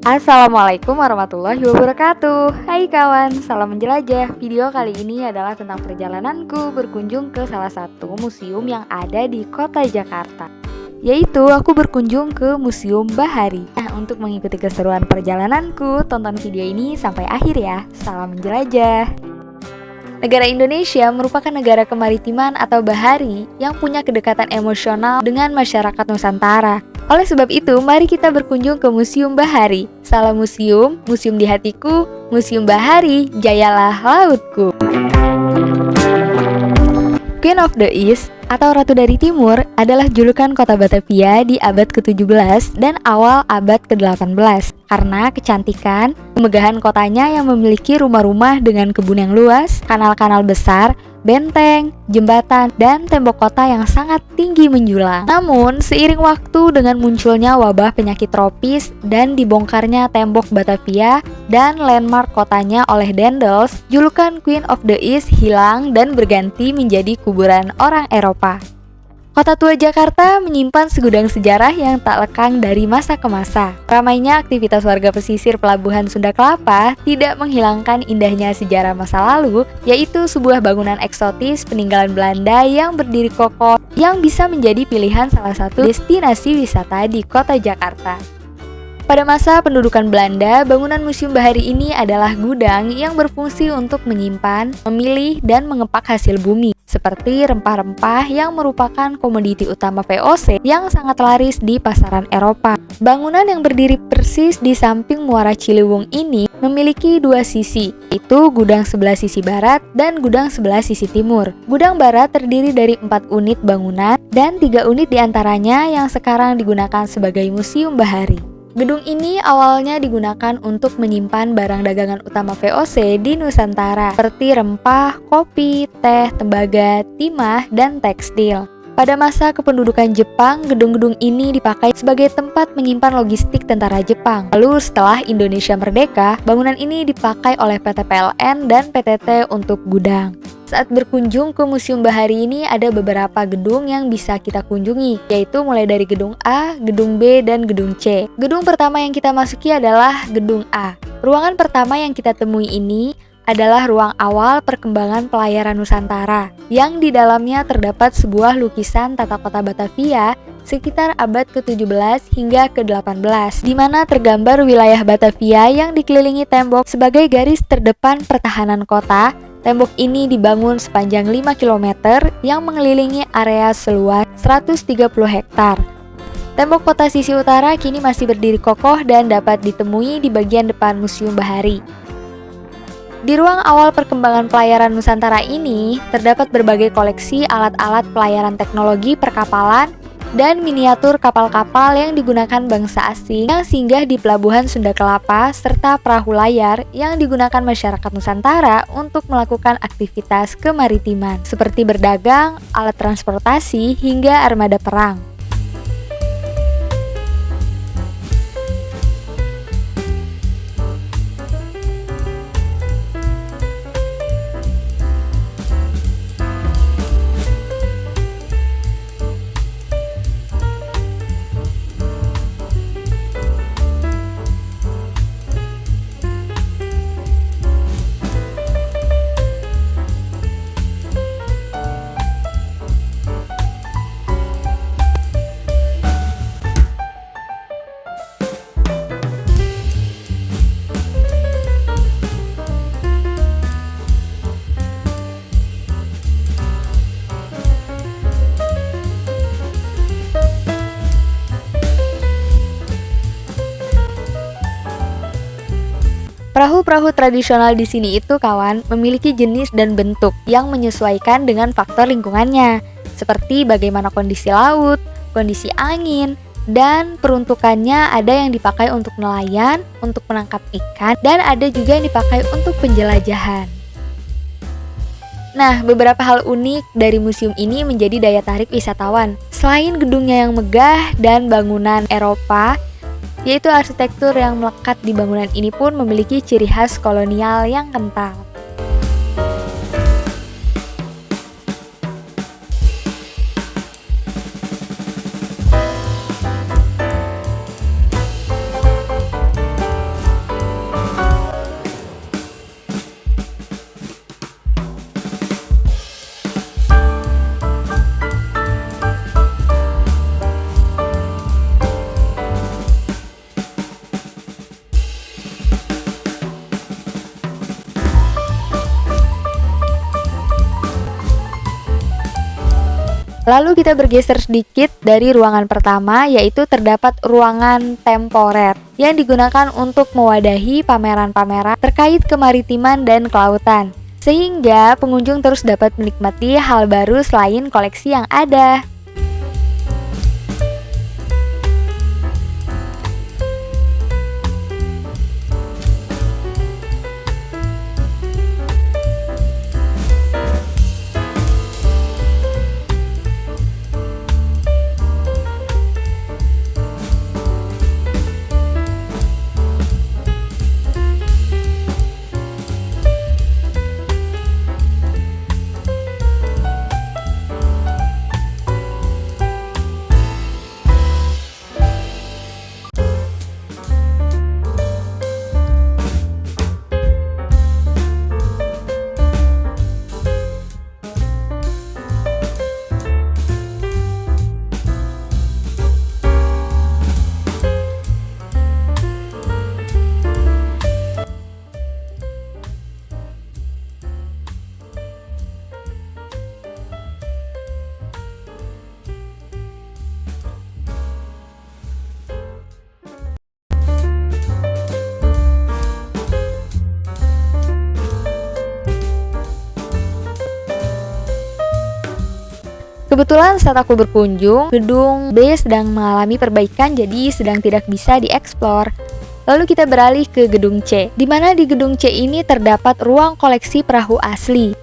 Assalamualaikum warahmatullahi wabarakatuh. Hai kawan, salam menjelajah. Video kali ini adalah tentang perjalananku berkunjung ke salah satu museum yang ada di kota Jakarta, yaitu aku berkunjung ke Museum Bahari. Nah, untuk mengikuti keseruan perjalananku, tonton video ini sampai akhir ya. Salam menjelajah. Negara Indonesia merupakan negara kemaritiman atau bahari yang punya kedekatan emosional dengan masyarakat Nusantara. Oleh sebab itu, mari kita berkunjung ke Museum Bahari. Salam museum, museum di hatiku, Museum Bahari, jayalah lautku. Queen of the East atau Ratu dari Timur adalah julukan kota Batavia di abad ke-17 dan awal abad ke-18 karena kecantikan, kemegahan kotanya yang memiliki rumah-rumah dengan kebun yang luas, kanal-kanal besar, benteng, jembatan, dan tembok kota yang sangat tinggi menjulang. Namun, seiring waktu dengan munculnya wabah penyakit tropis dan dibongkarnya tembok Batavia dan landmark kotanya oleh Daendels, julukan Queen of the East hilang dan berganti menjadi kuburan orang Eropa. Kota tua Jakarta menyimpan segudang sejarah yang tak lekang dari masa ke masa. Ramainya aktivitas warga pesisir pelabuhan Sunda Kelapa tidak menghilangkan indahnya sejarah masa lalu, yaitu sebuah bangunan eksotis peninggalan Belanda yang berdiri kokoh yang bisa menjadi pilihan salah satu destinasi wisata di kota Jakarta. Pada masa pendudukan Belanda, bangunan Museum Bahari ini adalah gudang yang berfungsi untuk menyimpan, memilih, dan mengepak hasil bumi, seperti rempah-rempah yang merupakan komoditi utama VOC yang sangat laris di pasaran Eropa. Bangunan yang berdiri persis di samping Muara Ciliwung ini memiliki dua sisi, yaitu gudang sebelah sisi barat dan gudang sebelah sisi timur. Gudang barat terdiri dari 4 unit bangunan dan 3 unit diantaranya yang sekarang digunakan sebagai Museum Bahari. Gedung ini awalnya digunakan untuk menyimpan barang dagangan utama VOC di Nusantara, seperti rempah, kopi, teh, tembaga, timah, dan tekstil. Pada masa kependudukan Jepang, gedung-gedung ini dipakai sebagai tempat menyimpan logistik tentara Jepang. Lalu setelah Indonesia merdeka, bangunan ini dipakai oleh PT PLN dan PTT untuk gudang. Saat berkunjung ke Museum Bahari ini ada beberapa gedung yang bisa kita kunjungi, yaitu mulai dari gedung A, gedung B, dan gedung C. Gedung pertama yang kita masuki adalah gedung A. Ruangan pertama yang kita temui ini adalah ruang awal perkembangan pelayaran Nusantara, yang di dalamnya terdapat sebuah lukisan tata kota Batavia sekitar abad ke-17 hingga ke-18, di mana tergambar wilayah Batavia yang dikelilingi tembok sebagai garis terdepan pertahanan kota. Tembok ini dibangun sepanjang 5 km yang mengelilingi area seluas 130 hektar. Tembok kota sisi utara kini masih berdiri kokoh dan dapat ditemui di bagian depan Museum Bahari. Di ruang awal perkembangan pelayaran Nusantara ini, terdapat berbagai koleksi alat-alat pelayaran teknologi perkapalan dan miniatur kapal-kapal yang digunakan bangsa asing yang singgah di pelabuhan Sunda Kelapa serta perahu layar yang digunakan masyarakat Nusantara untuk melakukan aktivitas kemaritiman seperti berdagang, alat transportasi, hingga armada perang. Perahu-perahu tradisional di sini itu kawan memiliki jenis dan bentuk yang menyesuaikan dengan faktor lingkungannya, seperti bagaimana kondisi laut, kondisi angin, dan peruntukannya ada yang dipakai untuk nelayan, untuk menangkap ikan, dan ada juga yang dipakai untuk penjelajahan. Nah, beberapa hal unik dari museum ini menjadi daya tarik wisatawan. Selain gedungnya yang megah dan bangunan Eropa, yaitu arsitektur yang melekat di bangunan ini pun memiliki ciri khas kolonial yang kental. Lalu kita bergeser sedikit dari ruangan pertama, yaitu terdapat ruangan temporer yang digunakan untuk mewadahi pameran-pameran terkait kemaritiman dan kelautan, sehingga pengunjung terus dapat menikmati hal baru selain koleksi yang ada. Kebetulan saat aku berkunjung, gedung B sedang mengalami perbaikan jadi sedang tidak bisa dieksplor. Lalu kita beralih ke gedung C, di mana di gedung C ini terdapat ruang koleksi perahu asli.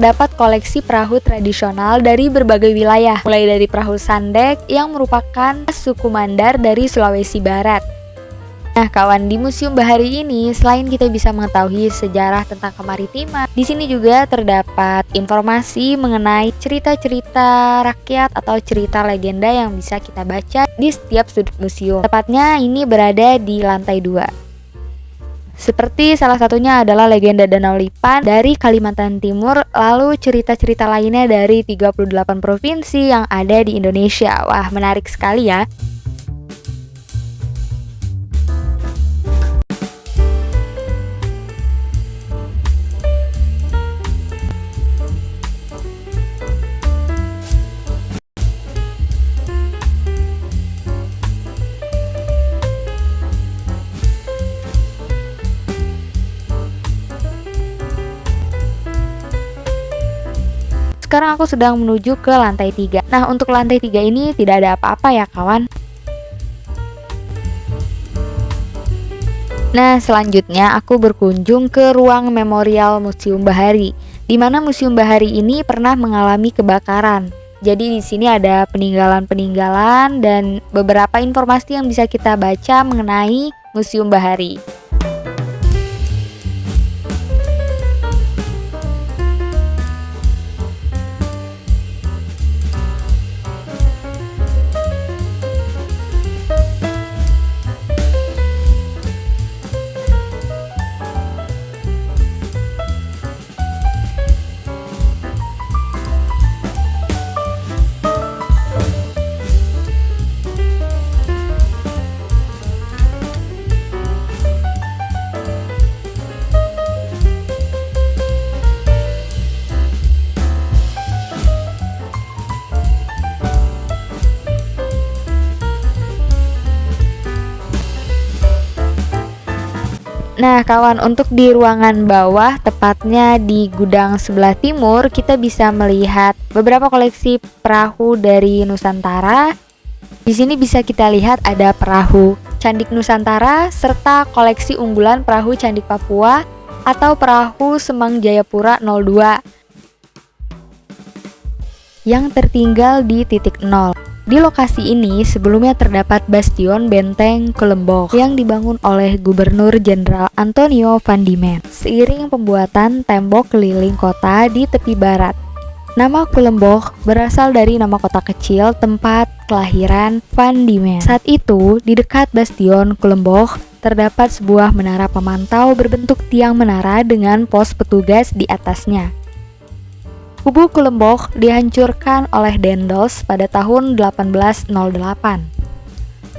Terdapat koleksi perahu tradisional dari berbagai wilayah, mulai dari perahu Sandek yang merupakan suku Mandar dari Sulawesi Barat. Nah, kawan, di Museum Bahari ini selain kita bisa mengetahui sejarah tentang kemaritiman, di sini juga terdapat informasi mengenai cerita-cerita rakyat atau cerita legenda yang bisa kita baca di setiap sudut museum. Tepatnya ini berada di lantai 2. Seperti salah satunya adalah legenda Danau Lipan dari Kalimantan Timur, lalu cerita-cerita lainnya dari 38 provinsi yang ada di Indonesia. Wah, menarik sekali ya. Sekarang aku sedang menuju ke lantai 3. Nah, untuk lantai 3 ini tidak ada apa-apa ya, kawan. Nah, selanjutnya aku berkunjung ke ruang Memorial Museum Bahari, di mana Museum Bahari ini pernah mengalami kebakaran. Jadi di sini ada peninggalan-peninggalan dan beberapa informasi yang bisa kita baca mengenai Museum Bahari. Nah, kawan, untuk di ruangan bawah, tepatnya di gudang sebelah timur, kita bisa melihat beberapa koleksi perahu dari Nusantara. Di sini bisa kita lihat ada perahu Candik Nusantara serta koleksi unggulan perahu Candik Papua atau perahu Semang Jayapura 02 yang tertinggal di titik 0. Di lokasi ini sebelumnya terdapat bastion benteng Culemborg yang dibangun oleh Gubernur Jenderal Antonio van Diemen seiring pembuatan tembok keliling kota di tepi barat. Nama Culemborg berasal dari nama kota kecil tempat kelahiran Van Diemen. Saat itu, di dekat bastion Culemborg terdapat sebuah menara pemantau berbentuk tiang menara dengan pos petugas di atasnya. Kubu Culemborg dihancurkan oleh Daendels pada tahun 1808.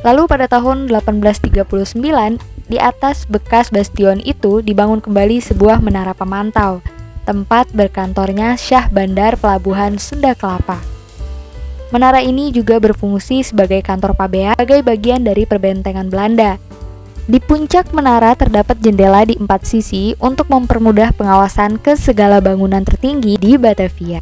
Lalu pada tahun 1839, di atas bekas bastion itu dibangun kembali sebuah menara pemantau, tempat berkantornya Syah Bandar Pelabuhan Sunda Kelapa. Menara ini juga berfungsi sebagai kantor pabea sebagai bagian dari perbentengan Belanda. Di puncak menara terdapat jendela di 4 sisi untuk mempermudah pengawasan ke segala bangunan tertinggi di Batavia.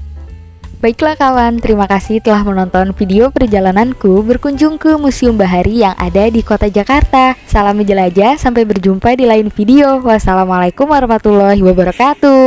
Baiklah kawan, terima kasih telah menonton video perjalananku berkunjung ke Museum Bahari yang ada di kota Jakarta. Salam menjelajah, sampai berjumpa di lain video. Wassalamualaikum warahmatullahi wabarakatuh.